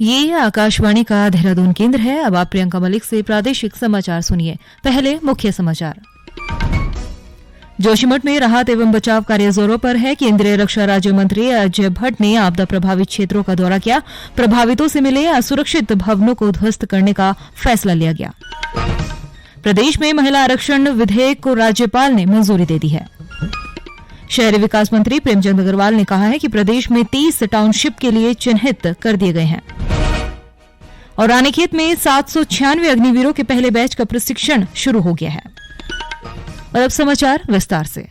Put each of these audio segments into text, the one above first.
ये आकाशवाणी का देहरादून केंद्र है। अब आप प्रियंका मलिक से प्रादेशिक समाचार सुनिए। पहले मुख्य समाचार। जोशीमठ में राहत एवं बचाव कार्य जोरों पर है। केंद्रीय रक्षा राज्य मंत्री अजय भट्ट ने आपदा प्रभावित क्षेत्रों का दौरा किया। प्रभावितों से मिले असुरक्षित भवनों को ध्वस्त करने का फैसला लिया गया। प्रदेश में महिला आरक्षण विधेयक को राज्यपाल ने मंजूरी दे दी है। शहरी विकास मंत्री प्रेमचंद अग्रवाल ने कहा है कि प्रदेश में 30 टाउनशिप के लिए चिन्हित कर दिए गए हैं। और रानीखेत में 796 अग्निवीरों के पहले बैच का प्रशिक्षण शुरू हो गया है। और अब समाचार विस्तार से।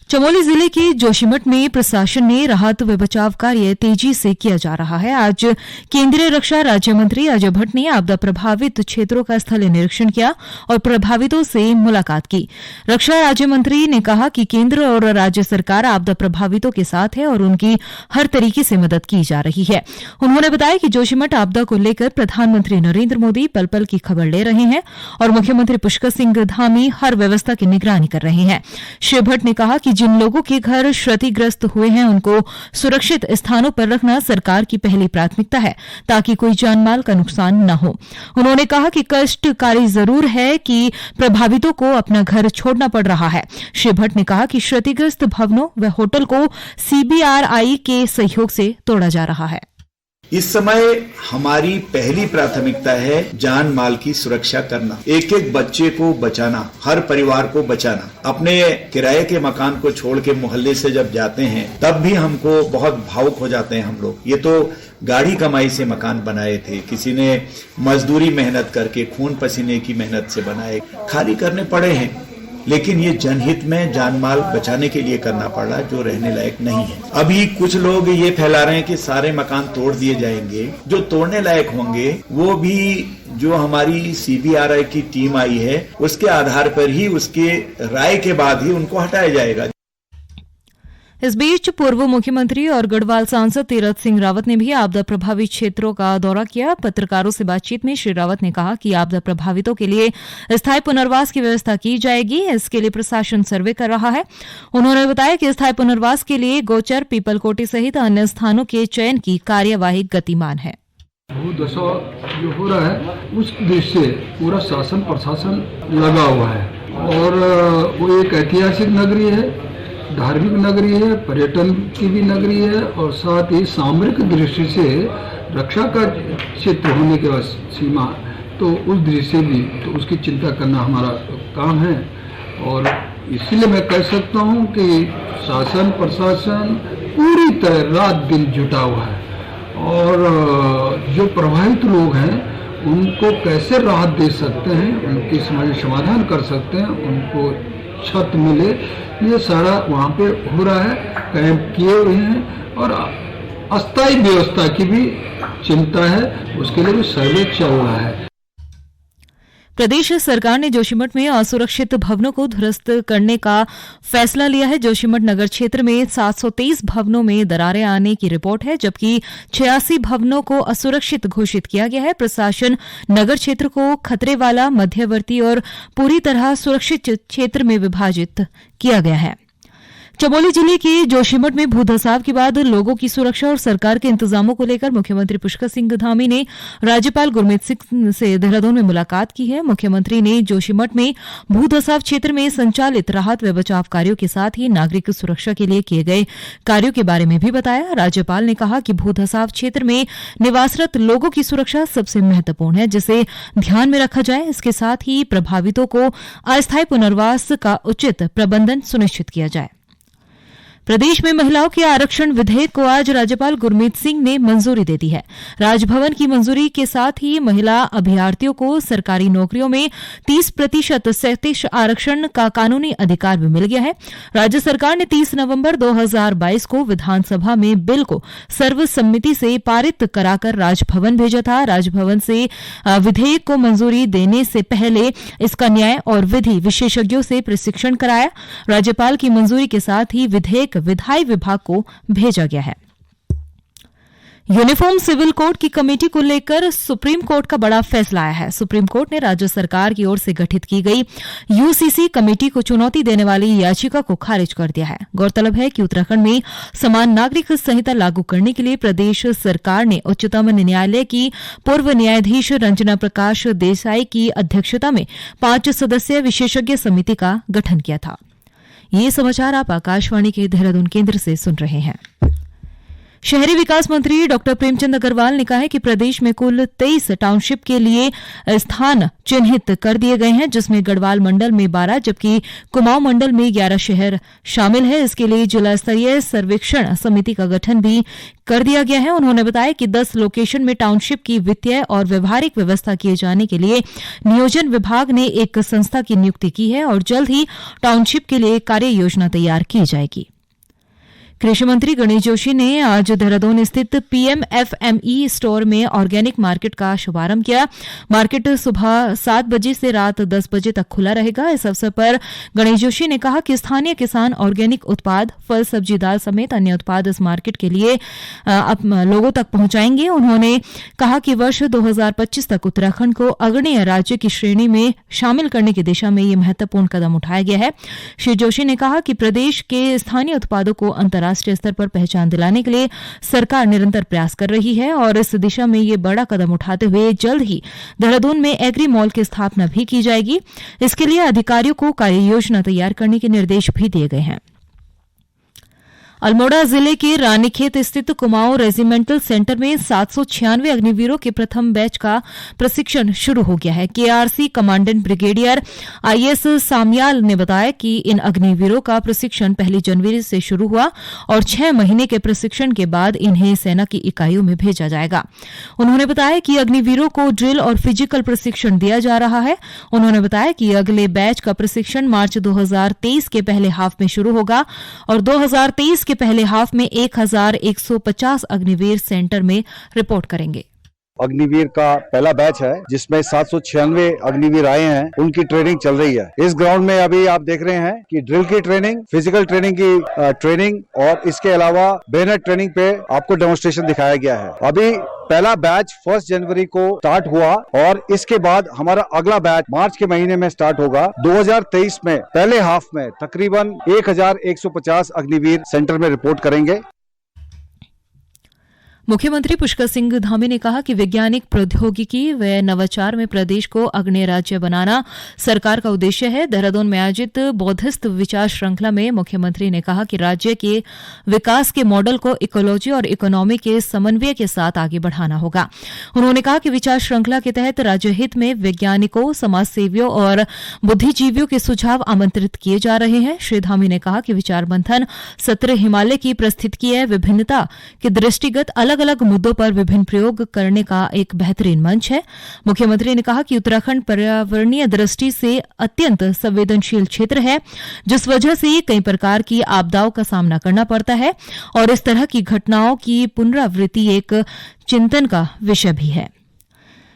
चमोली जिले के जोशीमठ में प्रशासन ने राहत व बचाव कार्य तेजी से किया जा रहा है। आज केंद्रीय रक्षा राज्य मंत्री अजय भट्ट ने आपदा प्रभावित क्षेत्रों का स्थलीय निरीक्षण किया और प्रभावितों से मुलाकात की। रक्षा राज्य मंत्री ने कहा कि केंद्र और राज्य सरकार आपदा प्रभावितों के साथ है और उनकी हर तरीके से मदद की जा रही है। उन्होंने बताया कि जोशीमठ आपदा को लेकर प्रधानमंत्री नरेंद्र मोदी पल पल की खबर ले रहे हैं और मुख्यमंत्री पुष्कर सिंह धामी हर व्यवस्था की निगरानी कर रहे हैं। श्री भट्ट ने कहा कि जिन लोगों के घर क्षतिग्रस्त हुए हैं उनको सुरक्षित स्थानों पर रखना सरकार की पहली प्राथमिकता है ताकि कोई जानमाल का नुकसान न हो। उन्होंने कहा कि कष्टकारी जरूर है कि प्रभावितों को अपना घर छोड़ना पड़ रहा है। श्री भट्ट ने कहा कि क्षतिग्रस्त भवनों व होटल को CBRI के सहयोग से तोड़ा जा रहा है। इस समय हमारी पहली प्राथमिकता है जान माल की सुरक्षा करना, एक एक बच्चे को बचाना, हर परिवार को बचाना। अपने किराए के मकान को छोड़ के मोहल्ले से जब जाते हैं तब भी हमको बहुत भावुक हो जाते हैं हम लोग। ये तो गाढ़ी कमाई से मकान बनाए थे, किसी ने मजदूरी मेहनत करके खून पसीने की मेहनत से बनाए, खाली करने पड़े हैं। लेकिन ये जनहित में जानमाल बचाने के लिए करना पड़ रहा है जो रहने लायक नहीं है। अभी कुछ लोग ये फैला रहे हैं कि सारे मकान तोड़ दिए जाएंगे। जो तोड़ने लायक होंगे वो भी जो हमारी CBRI की टीम आई है उसके आधार पर ही, उसके राय के बाद ही उनको हटाया जाएगा। इस बीच पूर्व मुख्यमंत्री और गढ़वाल सांसद तीरथ सिंह रावत ने भी आपदा प्रभावित क्षेत्रों का दौरा किया। पत्रकारों से बातचीत में श्री रावत ने कहा कि आपदा प्रभावितों के लिए स्थायी पुनर्वास की व्यवस्था की जाएगी। इसके लिए प्रशासन सर्वे कर रहा है। उन्होंने बताया कि स्थायी पुनर्वास के लिए गोचर, पीपलकोटी सहित अन्य स्थानों के चयन की कार्यवाही गतिमान है। भूदशा जो हो रहा है उस दृष्टि से पूरा शासन प्रशासन लगा हुआ है और वो एक ऐतिहासिक नगरी है, धार्मिक नगरी है, पर्यटन की भी नगरी है और साथ ही सामरिक दृष्टि से रक्षा का क्षेत्र होने के बाद सीमा, तो उस दृष्टि से भी तो उसकी चिंता करना हमारा काम है। और इसीलिए मैं कह सकता हूँ कि शासन प्रशासन पूरी तरह रात दिन जुटा हुआ है और जो प्रभावित लोग हैं उनको कैसे राहत दे सकते हैं, उनकी समस्या समाधान कर सकते हैं, उनको छत मिले, ये सारा वहाँ पे हो रहा है। कैंप किए हुए हैं और अस्थायी व्यवस्था की भी चिंता है, उसके लिए भी सर्वे चल रहा है। प्रदेश सरकार ने जोशीमठ में असुरक्षित भवनों को ध्वस्त करने का फैसला लिया है। जोशीमठ नगर क्षेत्र में 723 भवनों में दरारें आने की रिपोर्ट है, जबकि 86 भवनों को असुरक्षित घोषित किया गया है। प्रशासन नगर क्षेत्र को खतरे वाला, मध्यवर्ती और पूरी तरह सुरक्षित क्षेत्र में विभाजित किया गया है। चमोली जिले के जोशीमठ में भूधसाव के बाद लोगों की सुरक्षा और सरकार के इंतजामों को लेकर मुख्यमंत्री पुष्कर सिंह धामी ने राज्यपाल गुरमीत सिंह से देहरादून में मुलाकात की है। मुख्यमंत्री ने जोशीमठ में भूधसाव क्षेत्र में संचालित राहत व बचाव कार्यों के साथ ही नागरिक सुरक्षा के लिए किए गए कार्यों के बारे में भी बताया। राज्यपाल ने कहा कि भूधसाव क्षेत्र में निवासरत लोगों की सुरक्षा सबसे महत्वपूर्ण है, जिसे ध्यान में रखा जाए। इसके साथ ही प्रभावितों को अस्थायी पुनर्वास का उचित प्रबंधन सुनिश्चित किया जाए। प्रदेश में महिलाओं के आरक्षण विधेयक को आज राज्यपाल गुरमीत सिंह ने मंजूरी दे दी है। राजभवन की मंजूरी के साथ ही महिला अभ्यर्थियों को सरकारी नौकरियों में 30% सैंतीस आरक्षण का कानूनी अधिकार भी मिल गया है। राज्य सरकार ने 30 नवंबर 2022 को विधानसभा में बिल को सर्वसम्मति से पारित कराकर राजभवन भेजा था। राजभवन से विधेयक को मंजूरी देने से पहले इसका न्याय और विधि विशेषज्ञों से प्रशिक्षण कराया। राज्यपाल की मंजूरी के साथ ही विधेयक विधायी विभाग को भेजा गया है। यूनिफॉर्म सिविल कोड की कमेटी को लेकर सुप्रीम कोर्ट का बड़ा फैसला आया है। सुप्रीम कोर्ट ने राज्य सरकार की ओर से गठित की गई यूसीसी कमेटी को चुनौती देने वाली याचिका को खारिज कर दिया है। गौरतलब है कि उत्तराखंड में समान नागरिक संहिता लागू करने के लिए प्रदेश सरकार ने उच्चतम न्यायालय की पूर्व न्यायाधीश रंजना प्रकाश देसाई की अध्यक्षता में 5 सदस्यीय विशेषज्ञ समिति का गठन किया था। ये समाचार आप आकाशवाणी के देहरादून केंद्र से सुन रहे हैं। शहरी विकास मंत्री डॉ प्रेमचंद अग्रवाल ने कहा है कि प्रदेश में कुल 23 टाउनशिप के लिए स्थान चिन्हित कर दिए गए हैं, जिसमें गढ़वाल मंडल में 12 जबकि कुमाऊं मंडल में 11 शहर शामिल है। इसके लिए जिला स्तरीय सर्वेक्षण समिति का गठन भी कर दिया गया है। उन्होंने बताया कि 10 लोकेशन में टाउनशिप की वित्तीय और व्यवहारिक व्यवस्था किए जाने के लिए नियोजन विभाग ने एक संस्था की नियुक्ति की है और जल्द ही टाउनशिप के लिए कार्य योजना तैयार की जाएगी। कृषि मंत्री गणेश जोशी ने आज देहरादून स्थित पीएमएफएमई स्टोर में ऑर्गेनिक मार्केट का शुभारंभ किया। मार्केट सुबह 7 बजे से रात 10 बजे तक खुला रहेगा। इस अवसर पर गणेश जोशी ने कहा कि स्थानीय किसान ऑर्गेनिक उत्पाद, फल, सब्जी, दाल समेत अन्य उत्पाद इस मार्केट के लिए लोगों तक पहुंचाएंगे। उन्होंने कहा कि वर्ष 2025 तक उत्तराखंड को अग्रणी राज्य की श्रेणी में शामिल करने की दिशा में यह महत्वपूर्ण कदम उठाया गया है। श्री जोशी ने कहा कि प्रदेश के स्थानीय उत्पादों को अंतर्राष्ट्रीय स्तर पर पहचान दिलाने के लिए सरकार निरंतर प्रयास कर रही है और इस दिशा में ये बड़ा कदम उठाते हुए जल्द ही देहरादून में एग्री मॉल की स्थापना भी की जाएगी। इसके लिए अधिकारियों को कार्य योजना तैयार करने के निर्देश भी दिए गए हैं। अल्मोड़ा जिले के रानीखेत स्थित कुमाऊं रेजिमेंटल सेंटर में 796 अग्निवीरों के प्रथम बैच का प्रशिक्षण शुरू हो गया है। केआरसी कमांडेंट ब्रिगेडियर आईएस सामयाल ने बताया कि इन अग्निवीरों का प्रशिक्षण 1 जनवरी से शुरू हुआ और 6 महीने के प्रशिक्षण के बाद इन्हें सेना की इकाइयों में भेजा जाएगा। उन्होंने बताया कि अग्निवीरों को ड्रिल और फिजिकल प्रशिक्षण दिया जा रहा है। उन्होंने बताया कि अगले बैच का प्रशिक्षण मार्च 2023 के पहले हाफ में शुरू होगा और 2023 के पहले हाफ में 1150 अग्निवीर सेंटर में रिपोर्ट करेंगे। अग्निवीर का पहला बैच है जिसमें 796 अग्निवीर आए हैं, उनकी ट्रेनिंग चल रही है। इस ग्राउंड में अभी आप देख रहे हैं कि ड्रिल की ट्रेनिंग, फिजिकल ट्रेनिंग की ट्रेनिंग और इसके अलावा बैनर ट्रेनिंग पे आपको डेमोन्स्ट्रेशन दिखाया गया है। अभी पहला बैच 1 जनवरी को स्टार्ट हुआ और इसके बाद हमारा अगला बैच मार्च के महीने में स्टार्ट होगा। 2023 में पहले हाफ में तकरीबन 1150 अग्निवीर सेंटर में रिपोर्ट करेंगे। मुख्यमंत्री पुष्कर सिंह धामी ने कहा कि वैज्ञानिक प्रौद्योगिकी व नवाचार में प्रदेश को अग्रणी राज्य बनाना सरकार का उद्देश्य है। देहरादून में आयोजित बौद्धिस्ट विचार श्रृंखला में मुख्यमंत्री ने कहा कि राज्य के विकास के मॉडल को इकोलॉजी और इकोनॉमी के समन्वय के साथ आगे बढ़ाना होगा। उन्होंने कहा कि विचार श्रृंखला के तहत राज्य हित में वैज्ञानिकों, समाजसेवियों और बुद्धिजीवियों के सुझाव आमंत्रित किए जा रहे हैं। श्री धामी ने कहा कि विचार मंथन सत्र हिमालय की पारिस्थितिकीय विभिन्नता के दृष्टिगत अलग-अलग मुद्दों पर विभिन्न प्रयोग करने का एक बेहतरीन मंच है। मुख्यमंत्री ने कहा कि उत्तराखंड पर्यावरणीय दृष्टि से अत्यंत संवेदनशील क्षेत्र है, जिस वजह से कई प्रकार की आपदाओं का सामना करना पड़ता है और इस तरह की घटनाओं की पुनरावृत्ति एक चिंतन का विषय भी है।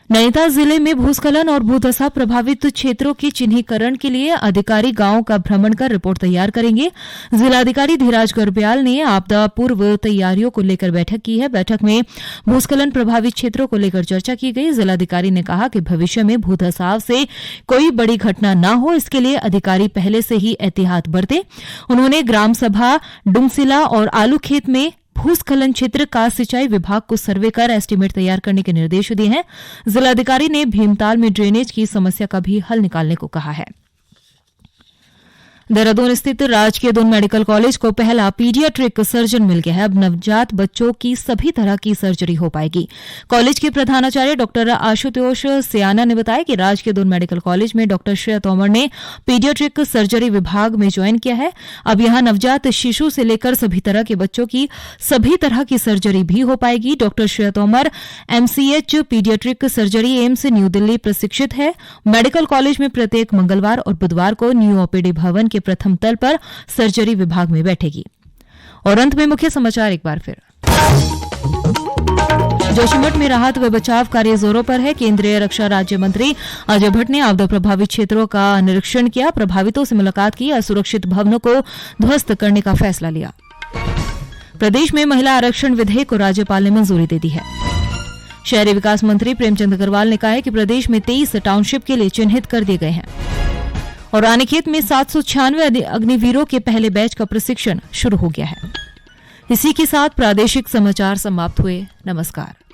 नैनीताल जिले में भूस्खलन और भूधसा प्रभावित क्षेत्रों के चिन्हीकरण के लिए अधिकारी गांवों का भ्रमण कर रिपोर्ट तैयार करेंगे। जिलाधिकारी धीराज गर्ब्याल ने आपदा पूर्व तैयारियों को लेकर बैठक की है। बैठक में भूस्खलन प्रभावित क्षेत्रों को लेकर चर्चा की गई। जिलाधिकारी ने कहा कि भविष्य में भूधसाव से कोई बड़ी घटना न हो, इसके लिए अधिकारी पहले से ही एहतियात बरतें। उन्होंने ग्राम सभा डुंगसिला और आलूखेत में भूस्खलन क्षेत्र का सिंचाई विभाग को सर्वे कर एस्टीमेट तैयार करने के निर्देश दिए हैं। जिलाधिकारी ने भीमताल में ड्रेनेज की समस्या का भी हल निकालने को कहा है। देहरादून स्थित राजकीय दून मेडिकल कॉलेज को पहला पीडियाट्रिक सर्जन मिल गया है। अब नवजात बच्चों की सभी तरह की सर्जरी हो पाएगी। कॉलेज के प्रधानाचार्य डॉक्टर आशुतोष सियाना ने बताया कि राजकीय दून मेडिकल कॉलेज में डॉक्टर श्रेया तोमर ने पीडियाट्रिक सर्जरी विभाग में ज्वाइन किया है। अब यहां नवजात शिशु से लेकर सभी तरह के बच्चों की सभी तरह की सर्जरी भी हो पाएगी। Doctor Shreya Tomar MCH paediatric surgery AIIMS new Delhi प्रशिक्षित है। मेडिकल कॉलेज में प्रत्येक मंगलवार और बुधवार को न्यू ओपीडी भवन के प्रथम तल पर सर्जरी विभाग में बैठेगी। और अंत में मुख्य समाचार एक बार फिर। जोशीमठ में राहत व बचाव कार्य जोरों पर है। केंद्रीय रक्षा राज्य मंत्री अजय भट्ट ने आपदा प्रभावित क्षेत्रों का निरीक्षण किया, प्रभावितों से मुलाकात की, असुरक्षित भवनों को ध्वस्त करने का फैसला लिया। प्रदेश में महिला आरक्षण विधेयक को राज्यपाल ने मंजूरी दे दी है। शहरी विकास मंत्री प्रेमचंद अग्रवाल ने कहा है कि प्रदेश में 23 टाउनशिप के लिए चिन्हित कर दिए गए हैं। और रानीखेत में 796 अग्निवीरों के पहले बैच का प्रशिक्षण शुरू हो गया है। इसी के साथ प्रादेशिक समाचार समाप्त हुए। नमस्कार।